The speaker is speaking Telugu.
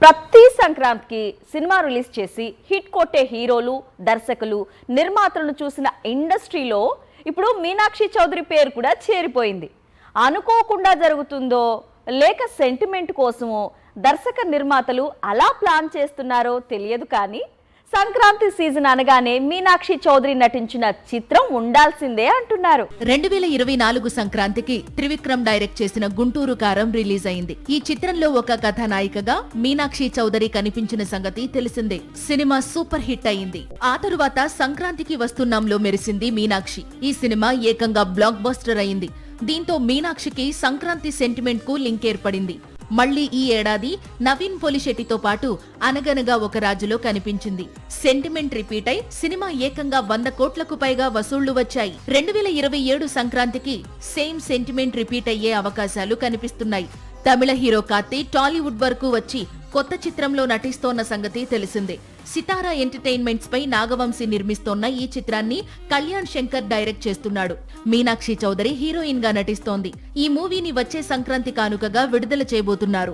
ప్రతి సంక్రాంతికి సినిమా రిలీజ్ చేసి హిట్ కొట్టే హీరోలు, దర్శకులు, నిర్మాతలను చూసిన ఇండస్ట్రీలో ఇప్పుడు మీనాక్షి చౌదరి పేరు కూడా చేరిపోయింది. అనుకోకుండా జరుగుతుందో లేక సెంటిమెంట్ కోసమో దర్శక నిర్మాతలు అలా ప్లాన్ చేస్తున్నారో తెలియదు, కానీ సంక్రాంతి సీజన్ అనగానే మీనాక్షి చౌదరి నటించిన చిత్రం ఉండాల్సిందే అంటున్నారు. 2024 సంక్రాంతికి త్రివిక్రమ్ డైరెక్ట్ చేసిన గుంటూరు కారం రిలీజ్ అయింది. ఈ చిత్రంలో ఒక కథానాయికగా మీనాక్షి చౌదరి కనిపించిన సంగతి తెలిసిందే. సినిమా సూపర్ హిట్ అయింది. ఆ తరువాత సంక్రాంతికి వస్తున్నాంలో మెరిసింది మీనాక్షి. ఈ సినిమా ఏకంగా బ్లాక్ బస్టర్ అయింది. దీంతో మీనాక్షికి సంక్రాంతి సెంటిమెంట్ కు లింక్ ఏర్పడింది. మళ్లీ ఈ ఏడాది నవీన్ పొలిశెట్టితో పాటు అనగనగా ఒక రాజులో కనిపించింది. సెంటిమెంట్ రిపీట్ అయి సినిమా ఏకంగా 100 కోట్లకు పైగా వసూళ్లు వచ్చాయి. 2027 సంక్రాంతికి సేమ్ సెంటిమెంట్ రిపీట్ అయ్యే అవకాశాలు కనిపిస్తున్నాయి. తమిళ హీరో కార్తీ టాలీవుడ్ వరకు వచ్చి కొత్త చిత్రంలో నటిస్తోన్న సంగతి తెలిసిందే. సితారా ఎంటర్టైన్మెంట్స్ పై నాగవంశీ నిర్మిస్తోన్న ఈ చిత్రాన్ని కళ్యాణ్ శంకర్ డైరెక్ట్ చేస్తున్నాడు. మీనాక్షి చౌదరి హీరోయిన్ గా నటిస్తోంది. ఈ మూవీని వచ్చే సంక్రాంతి కానుకగా విడుదల చేయబోతున్నారు.